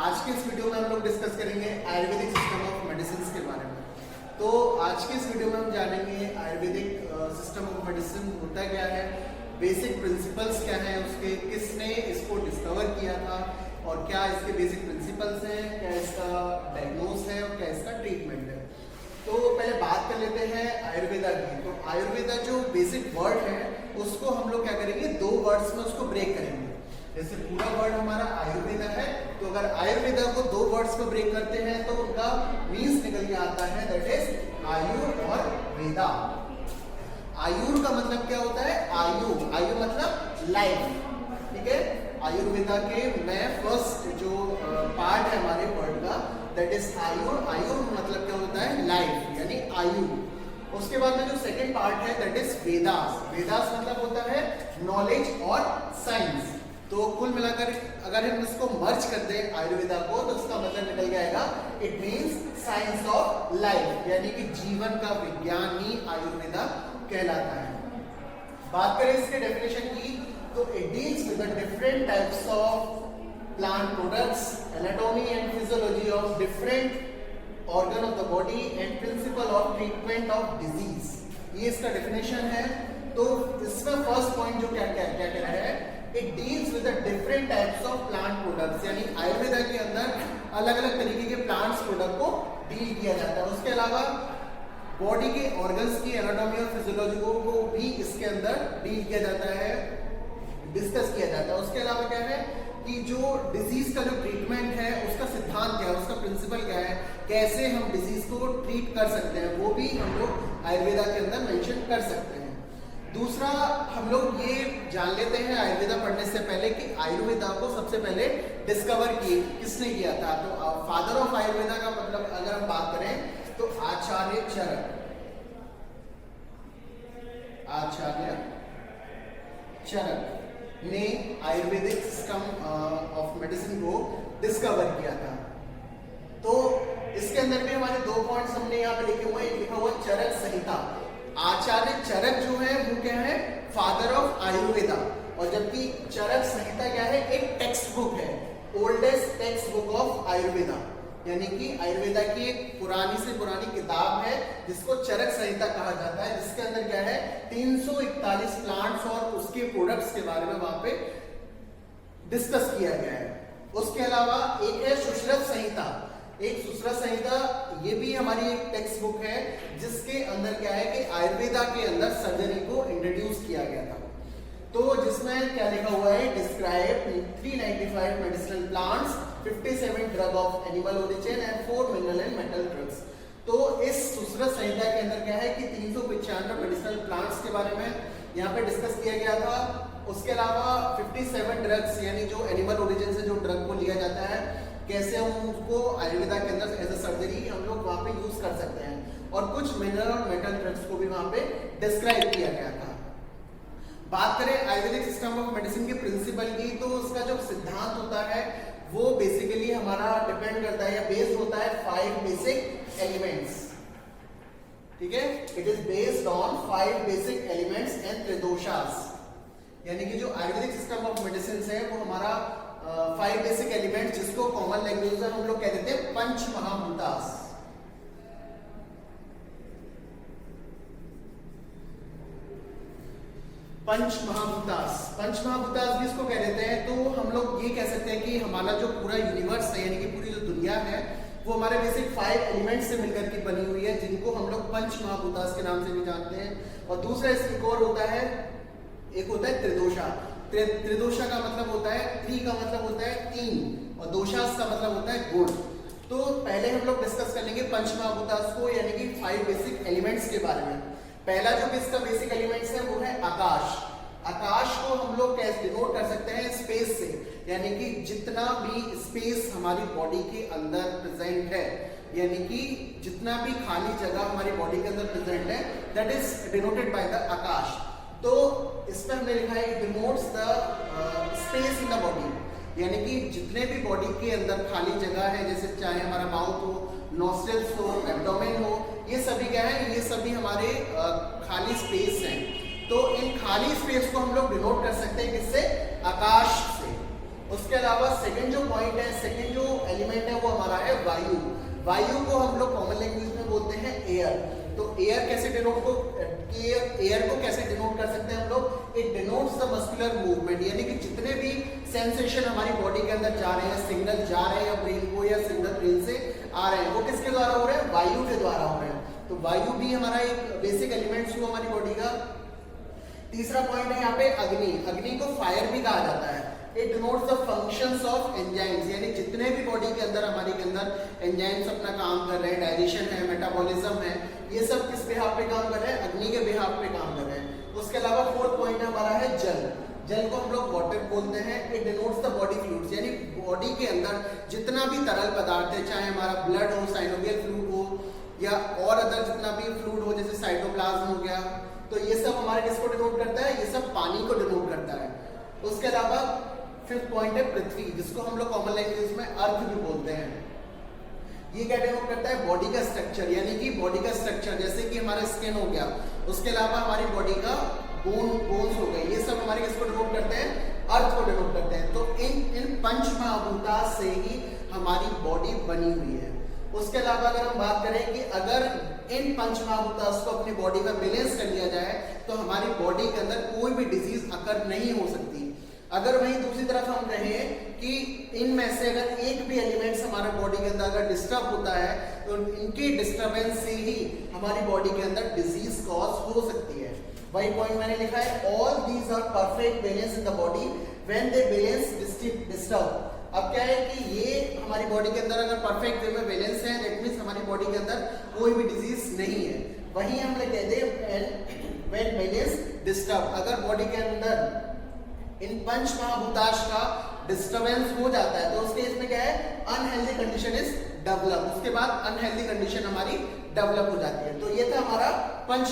आज के इस वीडियो में हम लोग डिस्कस करेंगे आयुर्वेदिक सिस्टम ऑफ मेडिसिन के बारे में। तो आज के इस वीडियो में हम जानेंगे आयुर्वेदिक सिस्टम ऑफ मेडिसिन होता क्या है, बेसिक प्रिंसिपल्स क्या हैं उसके, किसने इसको डिस्कवर किया था और क्या इसके बेसिक प्रिंसिपल्स हैं, क्या इसका डायग्नोस है और क्या इसका ट्रीटमेंट है। तो पहले बात कर लेते हैं आयुर्वेदा की। तो आयुर्वेदा जो बेसिक वर्ड है उसको हम लोग क्या करेंगे, दो वर्ड्स में उसको ब्रेक करेंगे। जैसे पूरा वर्ड हमारा आयुर्वेदा है, तो अगर आयुर्वेदा को दो वर्ड्स में ब्रेक करते हैं तो उनका मीन्स निकल के आता है, दैट इज आयुर और वेदा। आयुर का मतलब क्या होता है, आयु, आयु मतलब लाइफ, ठीक है। आयुर्वेदा के में फर्स्ट जो पार्ट है हमारे वर्ड का, दैट इज आयुर। आयुर मतलब क्या होता है, लाइफ यानी आयु। उसके बाद में जो सेकंड पार्ट है दैट इज वेदास। वेदास मतलब होता है नॉलेज और साइंस। तो कुल मिलाकर अगर हम इसको मर्ज कर दें आयुर्वेदा को, तो इसका मतलब निकल जाएगा, it means science of life, यानी कि जीवन का विज्ञान ही आयुर्वेदा कहलाता है। बात करें इसके डेफिनेशन की, तो it deals with the different types of plant products, anatomy and physiology of different organ of the body and principle of treatment of disease. ये इसका डेफिनेशन है। तो इसमें फर्स्ट पॉइंट जो क्या कह रहा है, it deals with the different types of plant products, यानी आयुर्वेदा के अंदर अलग अलग तरीके के प्लांट्स प्रोडक्ट को डील किया जाता है। उसके अलावा बॉडी के ऑर्गन्स की एनाटॉमी और फिजियोलॉजी को भी इसके अंदर डील किया जाता है, डिस्कस किया जाता है। उसके अलावा क्या है कि जो डिजीज का जो ट्रीटमेंट है उसका सिद्धांत क्या है, उसका प्रिंसिपल क्या है, कैसे हम डिजीज को ट्रीट कर सकते हैं, वो भी हम लोग आयुर्वेदा के अंदर मेंशन कर सकते हैं। दूसरा, हम लोग ये जान लेते हैं आयुर्वेदा पढ़ने से पहले कि आयुर्वेदा को सबसे पहले डिस्कवर किसने किया था। तो फादर ऑफ आयुर्वेदा का मतलब अगर हम बात करें तो आचार्य चरक, आचार्य चरक ने आयुर्वेदिक सिस्टम ऑफ मेडिसिन को डिस्कवर किया था। तो इसके अंदर भी हमारे दो पॉइंट्स हमने यहाँ पे लिखे हुए हैं। लिखा हुआ चरक संहिता। आचार्य चरक जो है वो क्या है, फादर ऑफ आयुर्वेदा, और जबकि चरक संहिता क्या है, एक टेक्स्ट बुक है, oldest text book of Ayurveda, यानी कि आयुर्वेदा की एक पुरानी से पुरानी किताब है जिसको चरक संहिता कहा जाता है, जिसके अंदर क्या है 341 प्लांट्स और उसके प्रोडक्ट्स के बारे में वहां पे डिस्कस किया गया है। उसके अलावा एक है सुश्रुत संहिता। एक सुश्रुत संहिता ये भी हमारी एक टेक्स्ट बुक है जिसके अंदर क्या है कि आयुर्वेदा के अंदर सर्जरी को इंट्रोड्यूस किया गया था। तो जिसमें क्या लिखा हुआ है, describe 395 medicinal plants, 57 drug of animal origin and 4 mineral and metal drugs. तो इस सुश्रुत संहिता के अंदर क्या है कि 395 मेडिसिनल प्लांट्स के बारे में यहाँ पे डिस्कस किया गया था। उसके अलावा 57 ड्रग्स, यानी जो एनिमल ओरिजिन से जो ड्रग को लिया जाता है, कैसे हम उनको आयुर्वेदा के अंदर एज अ सर्जरी हम लोग वहाँ पे यूज कर सकते हैं, और कुछ मिनरल और मेटल ड्रग्स को भी वहाँ पे डिस्क्राइब किया गया था। बात करें आयुर्वेदिक सिस्टम ऑफ मेडिसिन के प्रिंसिपल की, तो उसका जो सिद्धांत होता है वो बेसिकली हमारा डिपेंड करता है या बेस्ड होता है 5 बेसिक एलिमेंट्स, ठीक है। It is based on 5 basic elements and tridoshas, यानी कि जो आयुर्वेदिक सिस्टम ऑफ मेडिसिन है वो हमारा 5 बेसिक एलिमेंट, जिसको कॉमन लैंग्वेज में हम लोग कह देते हैं पंच महाभूतास। पंच महाभूतास भी इसको कह देते हैं। तो हम लोग ये कह सकते हैं कि हमारा जो पूरा यूनिवर्स है, यानी कि पूरी जो दुनिया है, वो हमारे बेसिक 5 एलिमेंट से मिलकर की बनी हुई है, जिनको हम लोग पंच महाभूतास के नाम से भी जानते हैं। और दूसरा इसका और होता है, एक होता है त्रिदोषा। त्रिदोषा का मतलब होता है, त्रि का मतलब होता है 3 और दोषास का मतलब होता है गुण। तो पहले हम लोग डिस्कस कर लेंगे पंचमहाभूतास को, यानी कि 5 बेसिक एलिमेंट्स के बारे में। पहला जो इसका बेसिक एलिमेंट्स है वो है आकाश। आकाश को हम लोग कैसे डिनोट कर सकते हैं, स्पेस से, यानी कि जितना भी स्पेस हमारी बॉडी के अंदर प्रेजेंट है, यानी कि जितना भी खाली जगह हमारी बॉडी के अंदर प्रेजेंट है, that is denoted by the Akash. तो इसमें हमने लिखा है denotes the space in the body, यानी कि जितने भी बॉडी के अंदर खाली जगह है, जैसे चाहे हमारा माउथ हो, नॉस्ट्रिल्स हो, एब्डोमेन हो, ये सभी क्या है, ये सभी हमारे खाली स्पेस हैं। तो इन खाली स्पेस को हम लोग डिनोट कर सकते हैं किससे, आकाश से। उसके अलावा सेकंड जो पॉइंट है, सेकंड जो एलिमेंट है वो हमारा है वायु। वायु को हम लोग कॉमन लैंग्वेज में बोलते हैं एयर। तो एयर को कैसे डिनोट कर सकते हैं हम लोग? It denotes the muscular movement, यानी कि जितने भी सेंसेशन हमारी बॉडी के अंदर जा रहे हैं, सिग्नल जा रहे हैं ब्रेन को या सिग्नल ब्रेन से आ रहे हैं, वो किसके द्वारा हो रहे हैं? वायु के द्वारा हो रहे हैं। तो वायु भी हमारा एक बेसिक एलिमेंट्स हुआ हमारी बॉडी का। तीसरा पॉइंट है यहाँ पे अग्नि। अग्नि को फायर भी कहा जाता है। It denotes the functions of enzymes, यानी जितने भी बॉडी के अंदर हमारे के अंदर एंजाइम्स अपना काम कर रहे हैं, डाइजेशन है, मेटाबॉलिज्म है, ये सब किस बिहाफ पे काम कर रहे हैं? अग्नि के बिहाफ पे काम कर रहे हैं। उसके अलावा फोर्थ पॉइंट हमारा है जल। जल को हम लोग वाटर बोलते हैं। It denotes the body fluids, यानी बॉडी के अंदर जितना भी तरल पदार्थ है, चाहे हमारा ब्लड हो, साइनोवियल फ्लूइड हो या और अदर जितना भी फ्लूइड हो, जैसे साइटोप्लाज्म हो गया, तो ये सब हमारे किसको डिनोट करता है? ये सब पानी को डिनोट करता है। उसके अलावा फिफ्थ पॉइंट है पृथ्वी, जिसको हम लोग कॉमन लैंग्वेज में अर्थ भी बोलते हैं। ये क्या डिनोट करता है? बॉडी का स्ट्रक्चर, यानी कि बॉडी का स्ट्रक्चर, जैसे कि हमारा स्किन हो गया, उसके अलावा हमारी बॉडी का बोन्स हो गए, ये सब हमारे किसको डिनोट करते हैं? अर्थ को डिनोट करते हैं। तो इन पंच महाभूता से ही हमारी बॉडी बनी हुई है। उसके अलावा अगर हम बात करें कि अगर इन पंच महाभूतास को अपनी बॉडी में बैलेंस कर लिया जाए तो हमारी बॉडी के अंदर कोई भी डिजीज अकर नहीं हो सकती। अगर वहीं दूसरी तरफ हम कहें कि इनमें से अगर एक भी एलिमेंट्स हमारे बॉडी के अंदर अगर डिस्टर्ब होता है तो इनकी डिस्टर्बेंस से ही हमारी बॉडी के अंदर डिजीज कॉज हो सकती है। वही पॉइंट मैंने लिखा है, all these are perfect balance in the body when they balance disturb. अब क्या है कि ये हमारी बॉडी के अंदर अगर परफेक्ट वे में बैलेंस है, दैट मींस हमारी बॉडी के अंदर कोई भी डिजीज नहीं है। वहीं हम लोग कहते हैं व्हेन बैलेंस डिस्टर्ब, अगर बॉडी के अंदर इन पंच महाभूताश का डिस्टरबेंस हो जाता है तो उसके इसमें क्या है? Unhealthy condition is develop. उसके बाद अनहेल्दी कंडीशन हमारी डेवलप हो जाती है। तो ये था हमारा पंच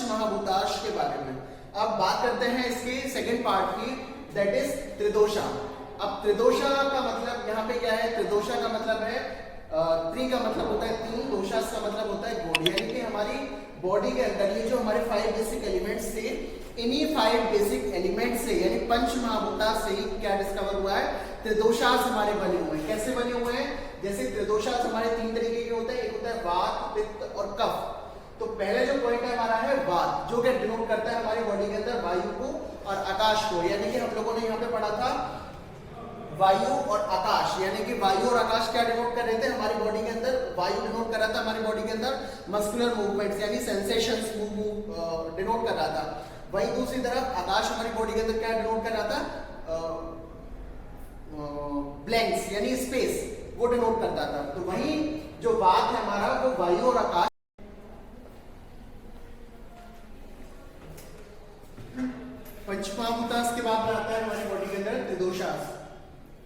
महाभूताश के बारे में। अब बात करते हैं इसके सेकंड पार्ट की, दैट इज त्रिदोषा। अब त्रिदोषा का मतलब यहाँ पे क्या है? त्रिदोषा का मतलब है त्रि का मतलब होता है तीन, दोषा का मतलब होता है गुण, यानी कि हमारी बॉडी के अंदर ये जो हमारे 5 बेसिक एलिमेंट्स थे, इन्हीं 5 बेसिक एलिमेंट से यानी पंच महाभूता से ही क्या डिस्कवर हुआ है? त्रिदोषास हमारे बने हुए हैं। कैसे बने हुए हैं? जैसे त्रिदोषास हमारे 3 तरीके के होते हैं, एक होता है वात, पित्त और कफ। तो पहले जो पॉइंट है हमारा है वात, जो कि डिनोट करता है हमारी बॉडी के अंदर वायु को और आकाश को, यानी कि हम लोगों ने यहाँ पे पढ़ा था वायु और आकाश, यानी कि वायु और आकाश क्या डिनोट कर रहे थे हमारी बॉडी के अंदर? वायु डिनोट कर रहा था हमारी बॉडी के अंदर मस्कुलर मूवमेंट्स, यानी सेंसेशंस डिनोट कर रहा था। वही दूसरी तरफ आकाश हमारी बॉडी के अंदर क्या डिनोट कर रहा था? ब्लैंक्स, यानी स्पेस, वो डिनोट करता था। तो वही जो बात है हमारा वो वायु और आकाश। पंचमहाभूतास के बाद आता है हमारी बॉडी के अंदर त्रिदोषास।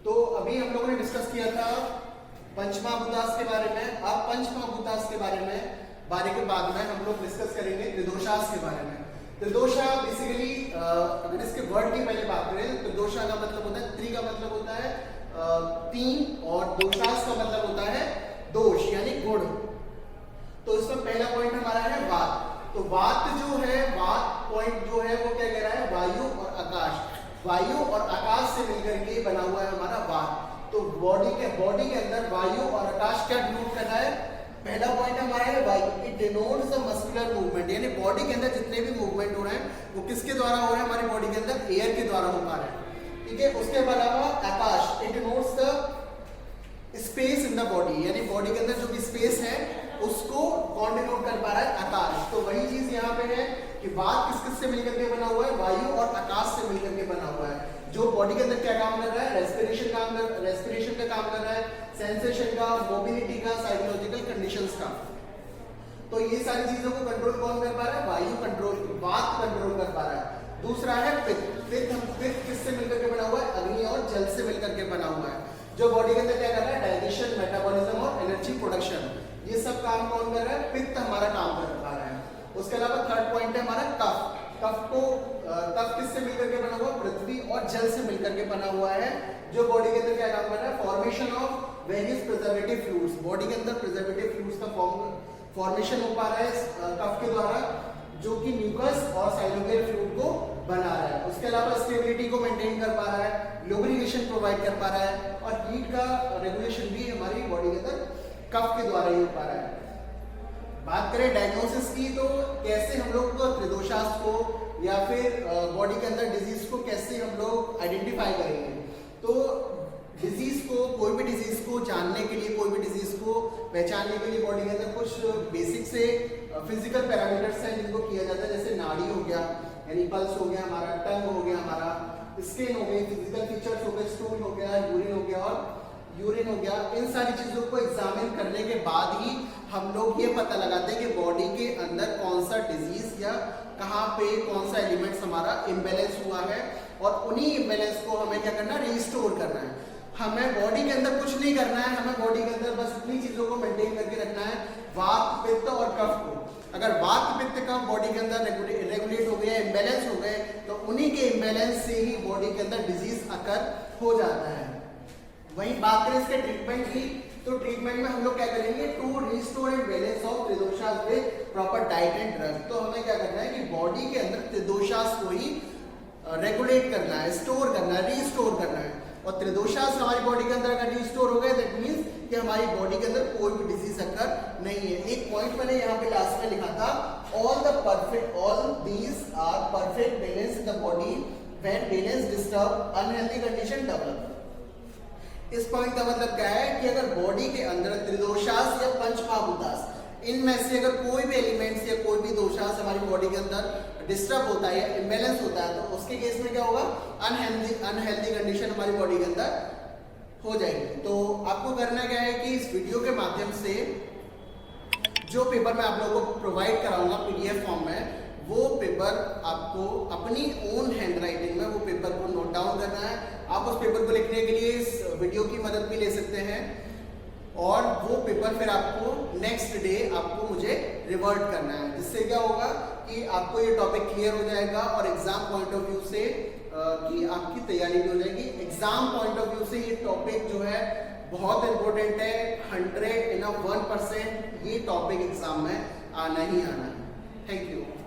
तो अभी हम लोगों ने डिस्कस किया था पंचमहाभूतास के बारे में। अब पंचमहाभूतास के बारे के बाद में हम लोग डिस्कस करेंगे त्रिदोषास के बारे में। त्रिदोषा बेसिकली अगर इसके वर्ड की पहले बात करें तो त्रिदोषा का मतलब होता है, त्रि का मतलब होता है 3 और दोषास का मतलब होता है दोष यानी गुण। तो इसमें पहला पॉइंट हमारा है वात। तो वात जो है, वात पॉइंट जो है वो क्या कह रहा है? वायु और आकाश, वायु और आकाश से मिलकर के बना हुआ है हमारा वात। तो बॉडी के अंदर वायु और आकाश क्या डिनोट कर रहा है? पहला पॉइंट हमारा है वायु, it denotes the muscular movement, यानी बॉडी के अंदर जितने भी मूवमेंट हो रहे हैं वो किसके द्वारा हो रहे हैं? हमारी बॉडी के अंदर एयर के द्वारा हो पा रहे हैं। ठीक है। उसके अलावा आकाश, it denotes the space in the body, यानी बॉडी के अंदर जो भी स्पेस है उसको कौन डिनोट कर पा रहा है? आकाश। तो वही चीज यहाँ पे है कि वात किस से मिलकर के बना हुआ है? वायु और आकाश से मिलकर के बना हुआ है, जो बॉडी के अंदर क्या काम कर रहा है? रेस्पिरेशन का काम कर रहा है, सेंसेशन का, मोबिलिटी का, साइकोलॉजिकल कंडीशंस का। तो ये सारी चीजों को कंट्रोल कौन कर पा रहा है? वायु कंट्रोल, वात कंट्रोल कर पा रहा है। दूसरा है पित्त। पित्त किससे मिलकर के बना हुआ है? अग्नि और जल से मिलकर के बना हुआ है, जो बॉडी के अंदर क्या कर रहा है? डाइजेशन, मेटाबॉलिज्म और एनर्जी प्रोडक्शन, ये सब काम कौन कर रहा है? पित्त हमारा काम कर पा रहा है। उसके अलावा थर्ड पॉइंट है हमारा कफ। कफ किससे मिलकर के बना हुआ? पृथ्वी और जल से मिलकर के बना हुआ है, जो बॉडी के अंदर क्या काम कर रहा है? Formation of various preservative fluids, body के अंदर प्रिजर्वेटिव फ्लूइड्स का फॉर्मेशन हो पा रहा है कफ के द्वारा, जो कि म्यूकस और साइनोवियल फ्लूइड को बना रहा है। उसके अलावा स्टेबिलिटी को मेंटेन कर पा रहा है, लुब्रिकेशन प्रोवाइड कर पा रहा है और हीट का रेगुलेशन भी हमारी बॉडी के अंदर कफ के द्वारा ही हो पा रहा है। बात करें डायग्नोसिस की, तो कैसे हम लोग त्रिदोषास को या फिर बॉडी के अंदर डिजीज को कैसे हम लोग आइडेंटिफाई करेंगे। तो डिजीज को, कोई भी डिजीज को जानने के लिए, कोई भी डिजीज को पहचानने के लिए बॉडी के अंदर कुछ बेसिक से फिजिकल पैरामीटर्स हैं जिनको किया जाता है, जैसे नाड़ी हो गया यानी पल्स हो गया हमारा, टंग हो गया हमारा, स्किन हो गई, फिजिकल फीचर्स हो गए, स्टूल हो गया, यूरिन हो गया। इन सारी चीजों को एग्जामिन करने के बाद ही हम लोग ये पता लगाते हैं कि बॉडी के अंदर कौन सा डिजीज या कहाँ पे कौन सा एलिमेंट्स हमारा इम्बैलेंस हुआ है और उन्हीं इम्बैलेंस को हमें क्या करना है, रिस्टोर करना है। हमें बॉडी के अंदर कुछ नहीं करना है, हमें बॉडी के अंदर बस इतनी चीजों को मेंटेन करके रखना है, वात, पित्त और कफ को। अगर वात, पित्त, कफ बॉडी के अंदर रेगुलेट हो गया, इम्बैलेंस हो गए, तो उन्हीं के इम्बैलेंस से ही बॉडी के अंदर डिजीज अकर हो जाता है। वहीं बात करें इसके ट्रीटमेंट की, तो ट्रीटमेंट में हम लोग क्या करेंगे, to restore and balance of tridoshas with proper diet and drug. तो हमें क्या करना है कि बॉडी के अंदर त्रिदोषास को ही रेगुलेट करना है, स्टोर करना है, रीस्टोर करना है। और त्रिदोषास हमारी बॉडी के अंदर अगर रीस्टोर हो गए, दैट मींस कि हमारी बॉडी के अंदर कोई भी डिजीज अकर नहीं है। एक पॉइंट मैंने यहाँ पे लास्ट में लिखा था, all these are perfect balance in the body when balance disturb unhealthy condition develop. इस पॉइंट का मतलब क्या है कि अगर बॉडी के अंदर त्रिदोषास या पंचमहाभूतास, इनमें से अगर कोई भी एलिमेंट्स या कोई भी दोषास हमारी बॉडी के अंदर डिस्टर्ब होता है या इम्बैलेंस होता है, तो उसके केस में क्या होगा, अनहेल्दी कंडीशन हमारी बॉडी के अंदर हो जाएगी। तो आपको करना क्या है कि इस वीडियो के माध्यम से जो पेपर मैं आप लोगों को प्रोवाइड कराऊंगा पीडीएफ फॉर्म में, वो पेपर आपको अपनी ओन हैंड राइटिंग में वो पेपर को नोट डाउन करना है। आप उस पेपर को लिखने के लिए इस वीडियो की मदद भी ले सकते हैं और वो पेपर फिर आपको नेक्स्ट डे आपको मुझे रिवर्ट करना है, जिससे क्या होगा कि आपको ये टॉपिक क्लियर हो जाएगा और एग्जाम पॉइंट ऑफ व्यू से कि आपकी तैयारी भी हो जाएगी। एग्जाम पॉइंट ऑफ व्यू से ये टॉपिक जो है बहुत इंपॉर्टेंट है, 100 इन 1% ये टॉपिक एग्जाम में आना ही आना है। Thank you.